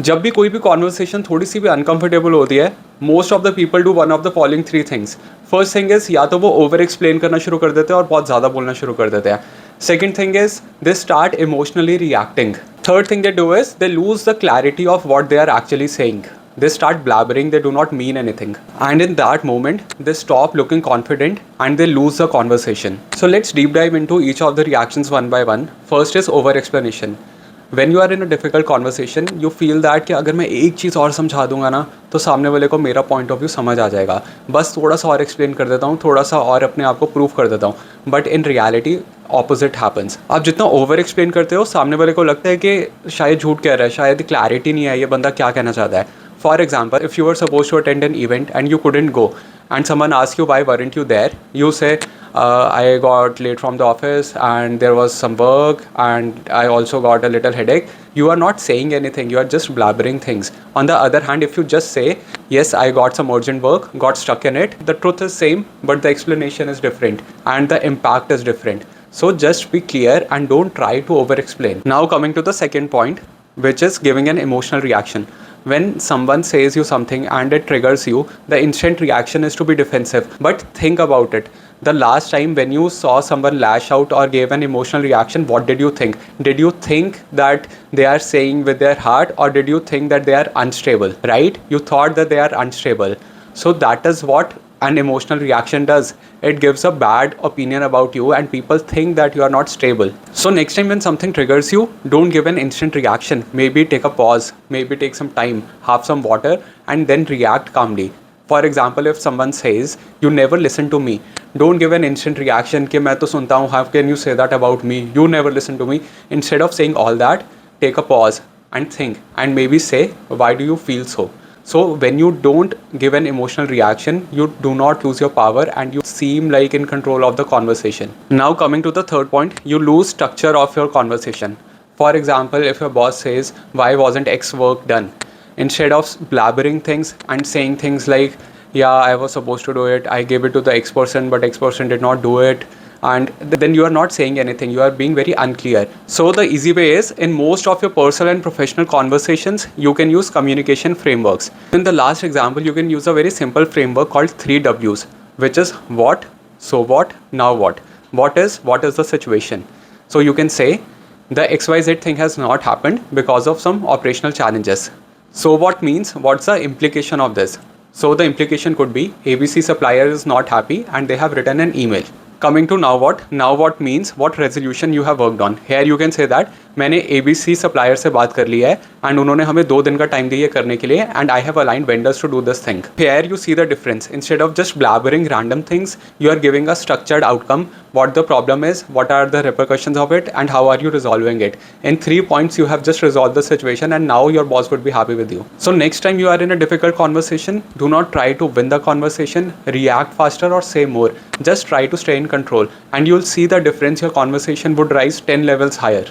जब भी कोई भी कॉन्वर्सेशन थोड़ी सी भी अनकंफर्टेबल होती है, most of the people do one of the following three things. First thing is, या तो वो ओवर एक्सप्लेन करना शुरू कर देते हैं और बहुत ज़्यादा बोलना शुरू कर देते हैं. Second thing is they start emotionally reacting. Third thing they do is they lose the clarity of what they are actually saying. They start blabbering, they do not mean anything. And in that moment, they stop looking confident and they lose the conversation. So let's deep dive into each of the reactions one by one. First is over explanation. When you are in a difficult conversation, you feel that कि अगर मैं एक चीज़ और समझा दूंगा ना तो सामने वाले को मेरा पॉइंट ऑफ व्यू समझ आ जाएगा. बस थोड़ा सा और एक्सप्लेन कर देता हूँ, थोड़ा सा और अपने आप को प्रूव कर देता हूँ. But in reality opposite happens. आप जितना ओवर एक्सप्लेन करते हो, सामने वाले को लगता है कि शायद झूठ कह रहा है, शायद क्लैरिटी नहीं है, ये बंदा क्या कहना चाहता है. For example, if you were supposed to attend an event and you couldn't go, and someone asks you why weren't you there, you say, I got late from the office and there was some work and I also got a little headache. You are not saying anything, you are just blabbering things. On the other hand, if you just say, yes, I got some urgent work, got stuck in it, the truth is same, but the explanation is different and the impact is different. So just be clear and don't try to over explain. Now coming to the second point, which is giving an emotional reaction. When someone says you something and it triggers you, the instant reaction is to be defensive. But think about it. The last time when you saw someone lash out or gave an emotional reaction, what did you think? Did you think that they are saying with their heart, or did you think that they are unstable, right? You thought that they are unstable. So that is what an emotional reaction does. It gives a bad opinion about you and people think that you are not stable. So next time when something triggers you, don't give an instant reaction. Maybe take a pause, maybe take some time, have some water and then react calmly. For example, if someone says, you never listen to me, don't give an instant reaction कि मैं तो सुनता हूँ, how can you say that about me, you never listen to me. Instead of saying all that, take a pause and think and maybe say, why do you feel so? So when you don't give an emotional reaction, you do not lose your power and you seem like in control of the conversation. Now coming to the third point, you lose structure of your conversation. For example, if your boss says, why wasn't X work done? Instead of blabbering things and saying things like, yeah, I was supposed to do it, I gave it to the X person, but X person did not do it. And then you are not saying anything, you are being very unclear. So the easy way is, in most of your personal and professional conversations, you can use communication frameworks. In the last example, you can use a very simple framework called 3 W's, which is what, so what, now what. What is the situation? So you can say, the XYZ thing has not happened because of some operational challenges. So what means, what's the implication of this? So the implication could be, ABC supplier is not happy and they have written an email. Coming to now what means what resolution you have worked on. Here you can say that मैंने ABC supplier से बात कर ली है and उन्होंने हमें 2 दिन का time दिया करने के लिए and I have aligned vendors to do this thing. Here you see the difference. Instead of just blabbering random things, you are giving a structured outcome, what the problem is, what are the repercussions of it and how are you resolving it. In 3 points you have just resolved the situation and now your boss would be happy with you. So next time you are in a difficult conversation, do not try to win the conversation, react faster or say more. Just try to stay in control and you'll see the difference. Your conversation would rise 10 levels higher.